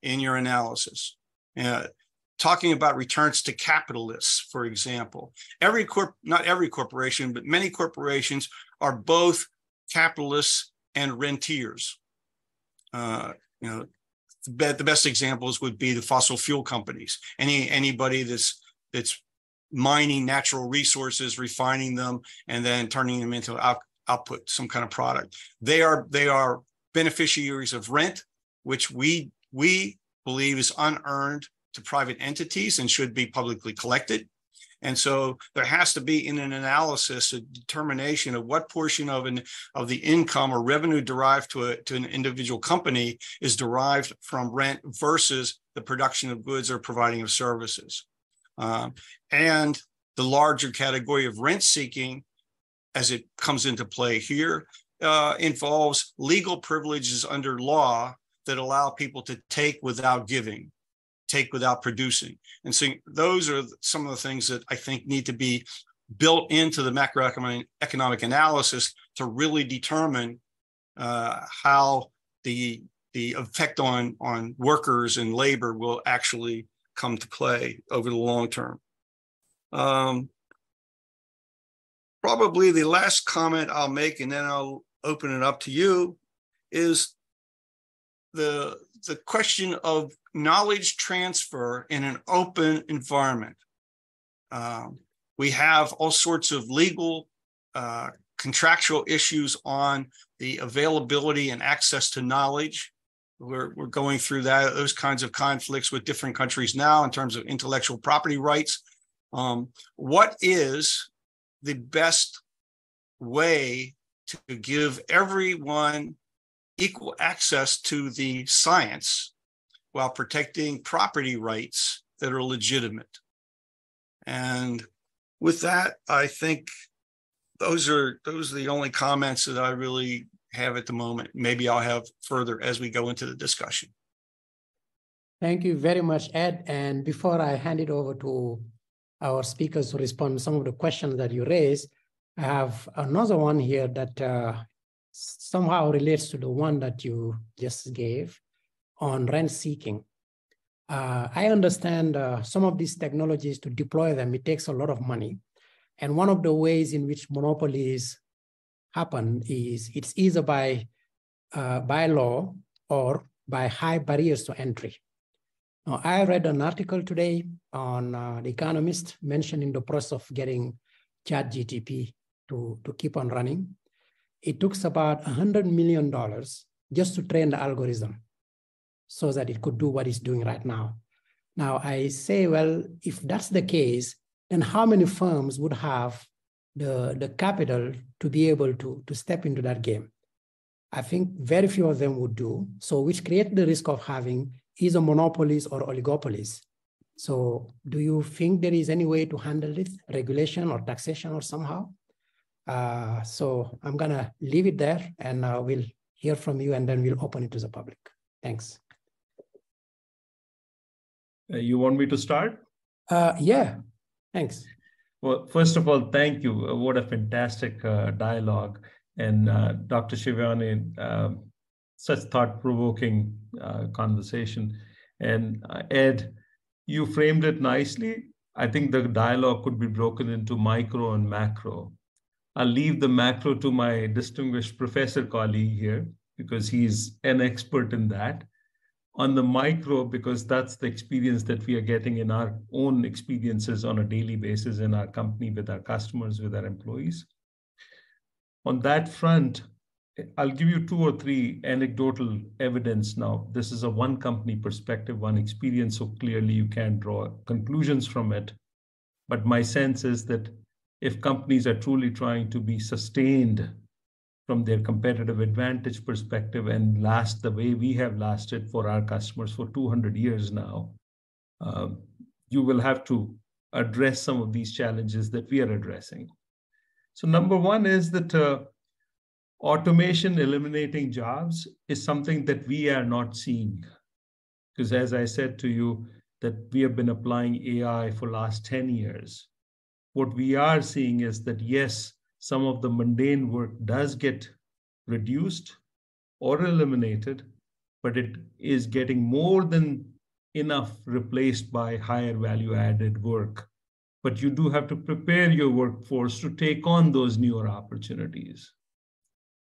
in your analysis. Talking about returns to capitalists, for example. Not every corporation, but many corporations are both capitalists and rentiers. The best examples would be the fossil fuel companies. Anybody that's mining natural resources, refining them, and then turning them into output, some kind of product. They are beneficiaries of rent, which we believe is unearned to private entities and should be publicly collected. And so there has to be, in an analysis, a determination of what portion of the income or revenue derived to an individual company is derived from rent versus the production of goods or providing of services. And the larger category of rent seeking, as it comes into play here, involves legal privileges under law that allow people to take without giving, take without producing. And so those are some of the things that I think need to be built into the macroeconomic analysis to really determine how the effect on workers and labor will actually come to play over the long term. Probably the last comment I'll make, and then I'll open it up to you, is the question of knowledge transfer in an open environment. We have all sorts of legal, contractual issues on the availability and access to knowledge. We're going through those kinds of conflicts with different countries now in terms of intellectual property rights. What is the best way to give everyone equal access to the science while protecting property rights that are legitimate? And with that, I think those are the only comments that I really have at the moment. Maybe I'll have further as we go into the discussion. Thank you very much, Ed. And before I hand it over to our speakers to respond to some of the questions that you raised, I have another one here that somehow relates to the one that you just gave on rent seeking. I understand some of these technologies, to deploy them, it takes a lot of money. And one of the ways in which monopolies happen is it's either by law or by high barriers to entry. Now, I read an article today on The Economist mentioning the process of getting ChatGPT to keep on running. It took about $100 million just to train the algorithm so that it could do what it's doing right now. Now, I say, well, if that's the case, then how many firms would have the capital to be able to step into that game? I think very few of them would do. So which create the risk of having either monopolies or oligopolies. So do you think there is any way to handle it, regulation or taxation or somehow? So I'm gonna leave it there and we'll hear from you and then we'll open it to the public. Thanks. You want me to start? Yeah, thanks. Well, first of all, thank you. What a fantastic dialogue. And Dr. Schiavone, such thought-provoking conversation. And Ed, you framed it nicely. I think the dialogue could be broken into micro and macro. I'll leave the macro to my distinguished professor colleague here, because he's an expert in that. On the micro, because that's the experience that we are getting in our own experiences on a daily basis in our company, with our customers, with our employees. On that front, I'll give you 2 or 3 anecdotal evidence now. This is a one company perspective, one experience, so clearly you can't draw conclusions from it. But my sense is that if companies are truly trying to be sustained from their competitive advantage perspective and last the way we have lasted for our customers for 200 years now, you will have to address some of these challenges that we are addressing. So number one is that automation eliminating jobs is something that we are not seeing. Because as I said to you, that we have been applying AI for the last 10 years. What we are seeing is that, yes, some of the mundane work does get reduced or eliminated, but it is getting more than enough replaced by higher value added work. But you do have to prepare your workforce to take on those newer opportunities.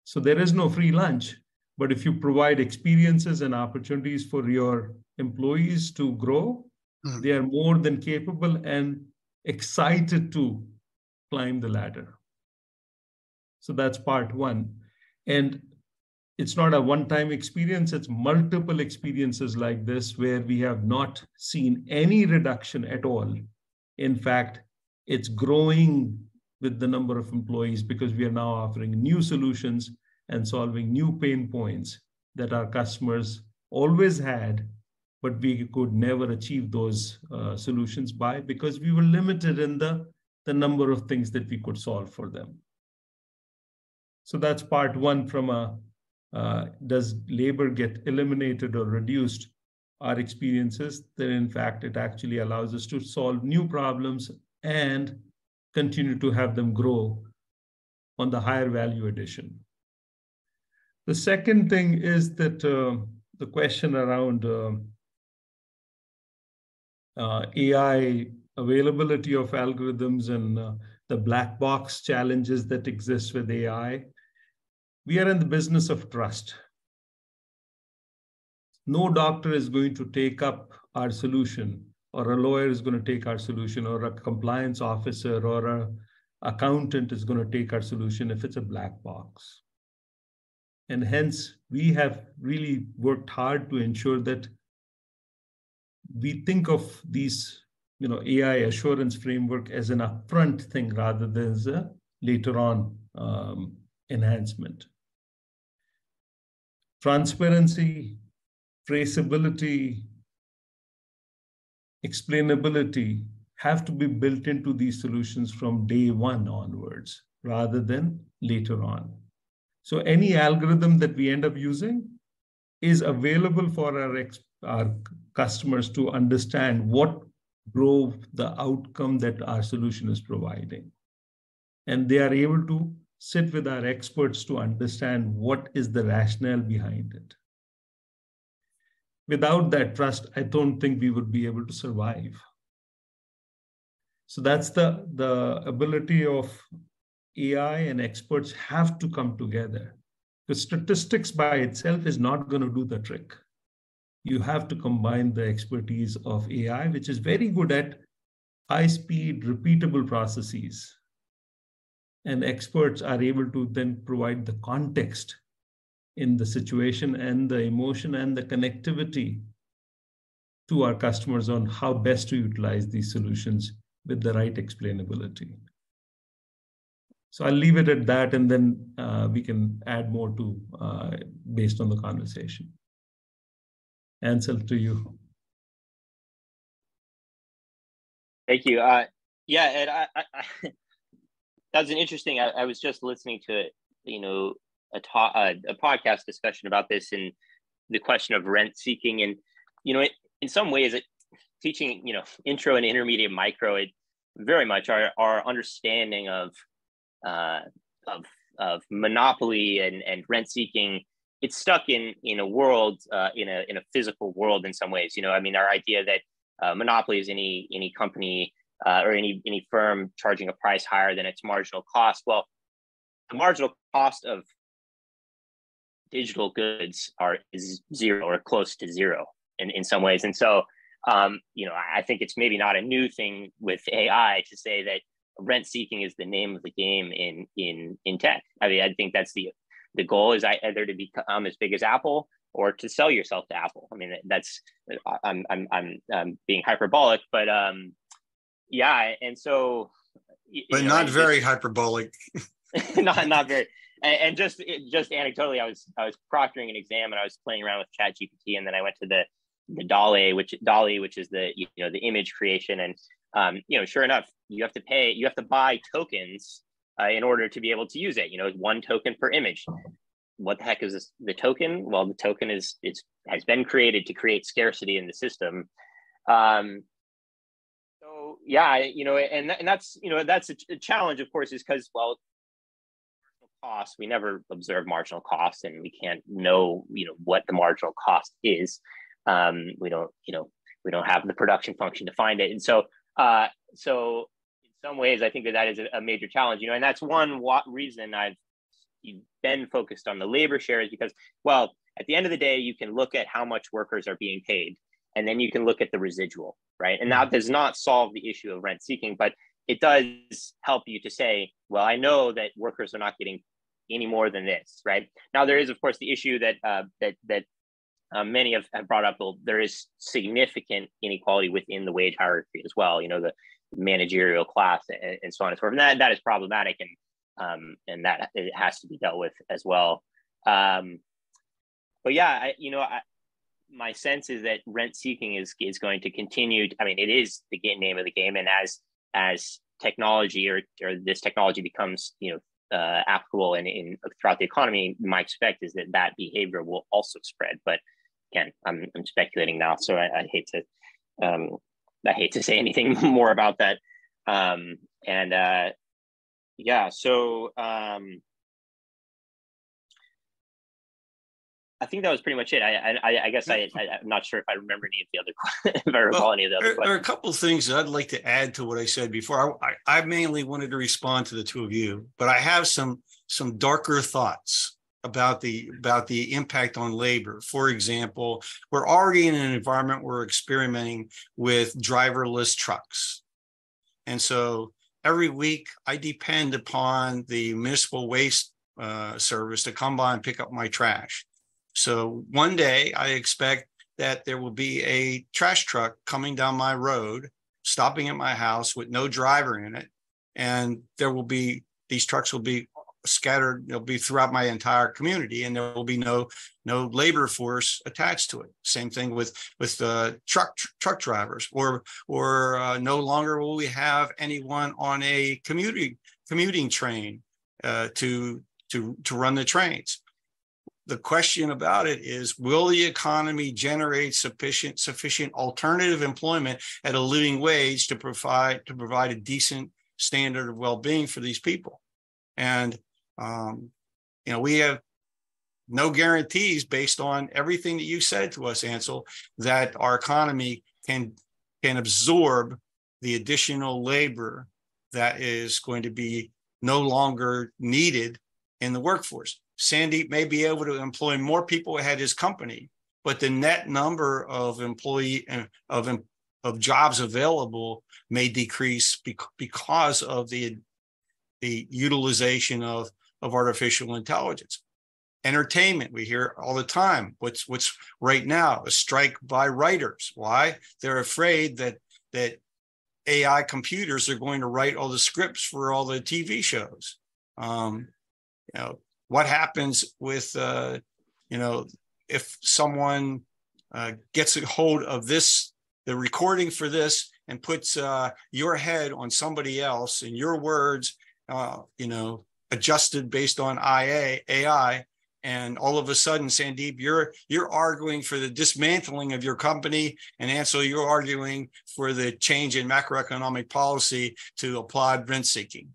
So there is no free lunch, but if you provide experiences and opportunities for your employees to grow, they are more than capable and excited to climb the ladder. So that's part one. And it's not a one-time experience, it's multiple experiences like this where we have not seen any reduction at all. In fact, it's growing with the number of employees because we are now offering new solutions and solving new pain points that our customers always had, but we could never achieve those solutions by because we were limited in the number of things that we could solve for them. So that's part one from does labor get eliminated or reduced? Our experiences that in fact, it actually allows us to solve new problems and continue to have them grow on the higher value addition. The second thing is that the question around AI availability of algorithms and the black box challenges that exist with AI. We are in the business of trust. No doctor is going to take up our solution, or a lawyer is going to take our solution, or a compliance officer or an accountant is going to take our solution if it's a black box. And hence, we have really worked hard to ensure that we think of these, AI assurance framework as an upfront thing rather than as a later on enhancement. Transparency, traceability, explainability have to be built into these solutions from day one onwards rather than later on. So any algorithm that we end up using is available for our customers to understand what drove the outcome that our solution is providing. And they are able to sit with our experts to understand what is the rationale behind it. Without that trust, I don't think we would be able to survive. So that's the ability of AI and experts have to come together. Because statistics by itself is not going to do the trick. You have to combine the expertise of AI, which is very good at high-speed, repeatable processes. And experts are able to then provide the context in the situation and the emotion and the connectivity to our customers on how best to utilize these solutions with the right explainability. So I'll leave it at that, and then we can add more to based on the conversation. Ansel, to you. Thank you. Yeah, Ed, that was an interesting. I was just listening to, a podcast discussion about this and the question of rent seeking, and in some ways, teaching intro and intermediate micro, it very much our understanding of monopoly and rent seeking. It's stuck in a world in a physical world in some ways. Our idea that monopoly is any company or any firm charging a price higher than its marginal cost. Well, the marginal cost of digital goods is zero or close to zero in some ways. And so, I think it's maybe not a new thing with AI to say that rent seeking is the name of the game in tech. I think that's the goal, is either to become as big as Apple or to sell yourself to Apple. That's I'm being hyperbolic, but yeah. And so, but not very hyperbolic. not very. And just anecdotally, I was proctoring an exam and I was playing around with ChatGPT, and then I went to the DALL-E, which is the the image creation, and sure enough, you have to buy tokens in order to be able to use it. 1 token per image. What the heck is this? The token? Well, the token has been created to create scarcity in the system. So yeah, and that's a challenge, of course, is because, well, costs, we never observe marginal costs, and we can't know what the marginal cost is. We don't have the production function to find it, and so in some ways I think that is a major challenge, and that's one reason I've been focused on the labor share, is because, well, at the end of the day, you can look at how much workers are being paid, and then you can look at the residual, right? And that does not solve the issue of rent seeking, but it does help you to say, well, I know that workers are not getting any more than this, right? Now, there is, of course, the issue that many have brought up. Well, there is significant inequality within the wage hierarchy as well. The managerial class and so on and so forth. And that is problematic, and that it has to be dealt with as well. But yeah, my sense is that rent seeking is going to continue. It is the name of the game, and as technology or this technology becomes applicable and throughout the economy, my expect is that behavior will also spread. But again, I'm speculating now, so I hate to say anything more about that. Yeah, so I think that was pretty much it. I guess I'm not sure if I remember any of the other if I recall any of the other questions. There are a couple of things that I'd like to add to what I said before. I mainly wanted to respond to the two of you, but I have some darker thoughts about the impact on labor. For example, we're already in an environment where we're experimenting with driverless trucks. And so every week I depend upon the municipal waste service to come by and pick up my trash. So one day I expect that there will be a trash truck coming down my road, stopping at my house with no driver in it. And these trucks will be scattered, they'll be throughout my entire community, and there will be no labor force attached to it. Same thing with the truck drivers, or no longer will we have anyone on a commuting train to run the trains. The question about it is, will the economy generate sufficient alternative employment at a living wage to provide a decent standard of well-being for these people? And we have no guarantees, based on everything that you said to us, Ansel, that our economy can absorb the additional labor that is going to be no longer needed in the workforce. Sandeep may be able to employ more people at his company, but the net number of of jobs available may decrease because of the utilization of artificial intelligence. Entertainment, we hear all the time. What's right now? A strike by writers. Why? They're afraid that AI computers are going to write all the scripts for all the TV shows. What happens with, if someone gets a hold of this, the recording for this, and puts your head on somebody else and your words, adjusted based on AI, and all of a sudden, Sandeep, you're arguing for the dismantling of your company, and Ansel, you're arguing for the change in macroeconomic policy to applaud rent seeking.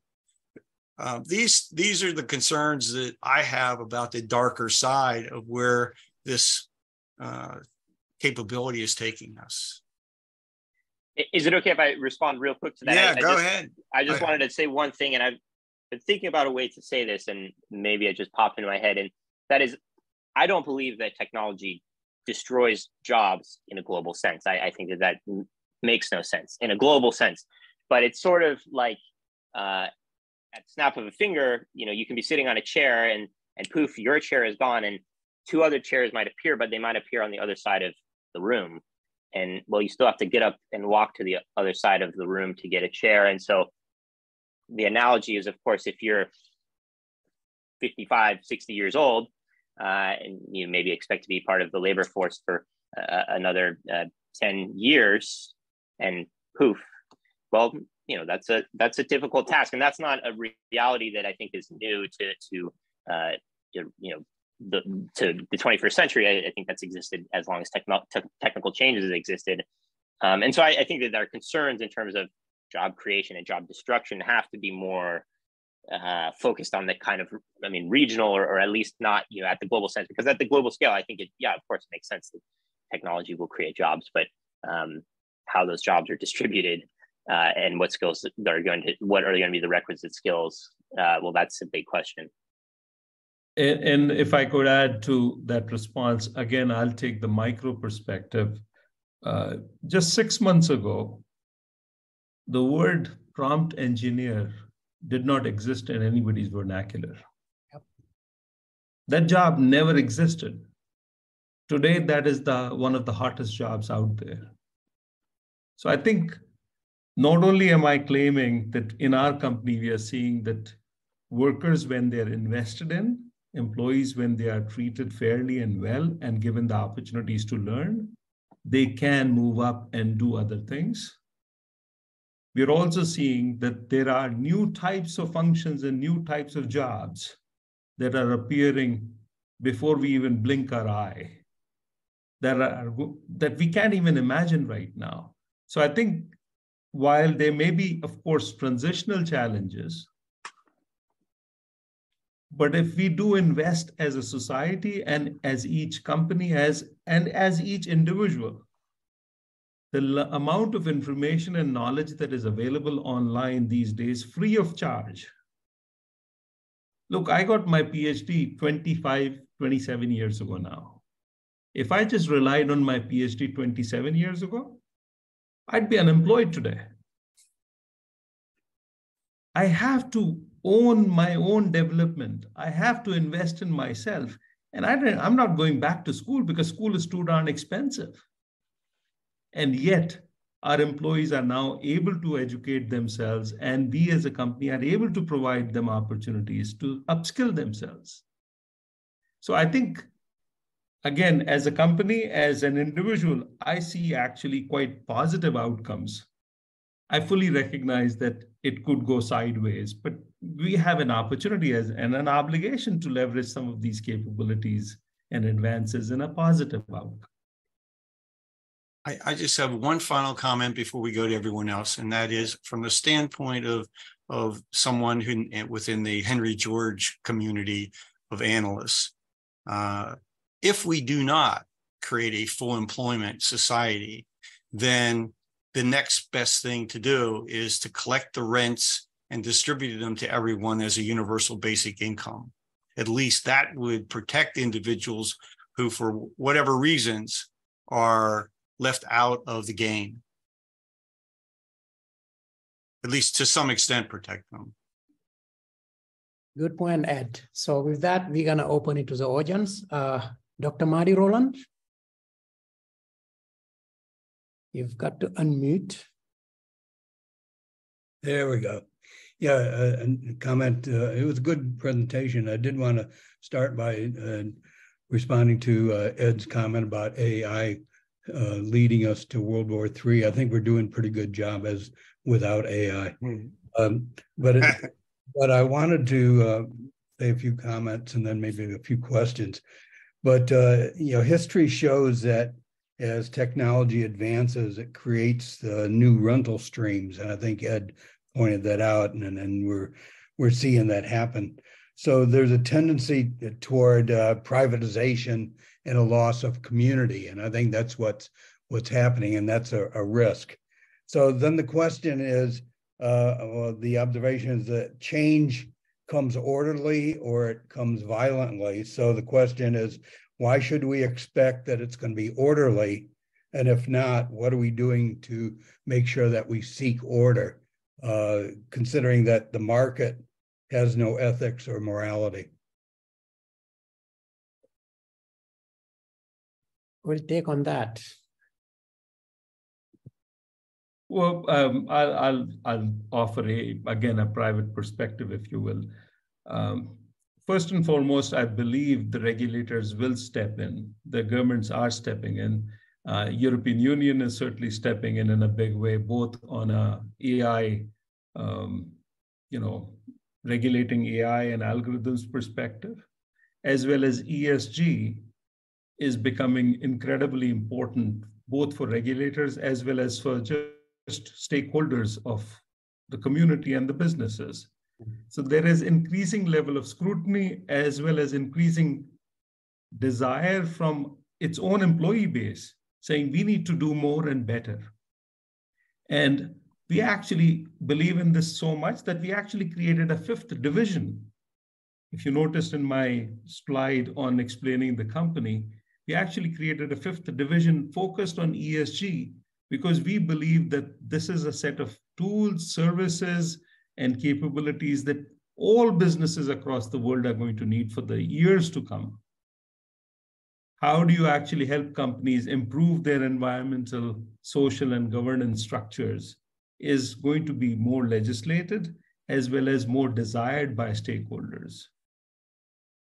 These are the concerns that I have about the darker side of where this capability is taking us. Is it okay if I respond real quick to that? Yeah, go ahead. I just wanted to say one thing, and I've been thinking about a way to say this, and maybe it just popped into my head. And that is, I don't believe that technology destroys jobs in a global sense. I think that makes no sense in a global sense. But it's sort of like at the snap of a finger, you can be sitting on a chair and poof, your chair is gone, and two other chairs might appear, but they might appear on the other side of the room. And well, you still have to get up and walk to the other side of the room to get a chair. And so the analogy is, of course, if you're 55, 60 years old, and you maybe expect to be part of the labor force for another 10 years, and poof, well, that's a difficult task. And that's not a reality that I think is new to the 21st century. I think that's existed as long as technical changes have existed. And so I think that there are concerns in terms of job creation and job destruction have to be more focused on the kind of, regional or at least not, at the global sense, because at the global scale, I think of course, it makes sense that technology will create jobs, but how those jobs are distributed and what skills what are going to be the requisite skills? Well, that's a big question. And if I could add to that response, again, I'll take the micro perspective. Just 6 months ago, the word prompt engineer did not exist in anybody's vernacular. Yep. That job never existed. Today, that is one of the hottest jobs out there. So I think not only am I claiming that in our company, we are seeing that workers, when they're invested in, employees, when they are treated fairly and well and given the opportunities to learn, they can move up and do other things. We're also seeing that there are new types of functions and new types of jobs that are appearing before we even blink our eye, that we can't even imagine right now. So I think while there may be, of course, transitional challenges, but if we do invest as a society and as each company and as each individual, the amount of information and knowledge that is available online these days, free of charge. Look, I got my PhD 27 years ago now. If I just relied on my PhD 27 years ago, I'd be unemployed today. I have to own my own development. I have to invest in myself. And I'm not going back to school because school is too darn expensive. And yet, our employees are now able to educate themselves, and we as a company are able to provide them opportunities to upskill themselves. So I think, again, as a company, as an individual, I see actually quite positive outcomes. I fully recognize that it could go sideways, but we have an opportunity and an obligation to leverage some of these capabilities and advances in a positive outcome. I just have one final comment before we go to everyone else, and that is from the standpoint of someone who within the Henry George community of analysts. If we do not create a full employment society, then the next best thing to do is to collect the rents and distribute them to everyone as a universal basic income. At least that would protect individuals who, for whatever reasons, are left out of the game. At least to some extent, protect them. Good point, Ed. So with that, we're going to open it to the audience. Dr. Marty Rowland, you've got to unmute. There we go. Yeah, a comment. It was a good presentation. I did want to start by responding to Ed's comment about AI leading us to World War III. I think we're doing a pretty good job as without AI. But I wanted to say a few comments and then maybe a few questions. But history shows that as technology advances, it creates new rental streams, and I think Ed pointed that out, and we're seeing that happen. So there's a tendency toward privatization and a loss of community, and I think that's what's happening, and that's a risk. So then the question is, the observation is that change comes orderly or it comes violently. So the question is, why should we expect that it's going to be orderly? And if not, what are we doing to make sure that we seek order, considering that the market has no ethics or morality? We'll take on that. Well, I'll offer again a private perspective, if you will. First and foremost, I believe the regulators will step in. The governments are stepping in. European Union is certainly stepping in a big way, both on AI, regulating AI and algorithms perspective, as well as ESG is becoming incredibly important, both for regulators as well as for just stakeholders of the community and the businesses. So there is increasing level of scrutiny as well as increasing desire from its own employee base saying we need to do more and better. And we actually believe in this so much that we actually created a fifth division. If you noticed in my slide on explaining the company, we actually created a fifth division focused on ESG because we believe that this is a set of tools, services, and capabilities that all businesses across the world are going to need for the years to come. How do you actually help companies improve their environmental, social, and governance structures is going to be more legislated as well as more desired by stakeholders.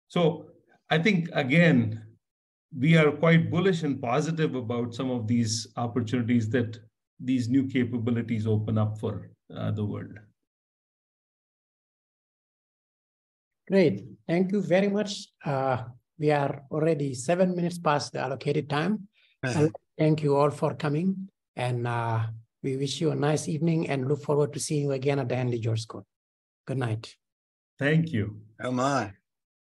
So I think, again, we are quite bullish and positive about some of these opportunities that these new capabilities open up for the world. Great. Thank you very much. We are already 7 minutes past the allocated time. Thank you all for coming. And we wish you a nice evening and look forward to seeing you again at the Henry George School. Good night. Thank you. Oh my.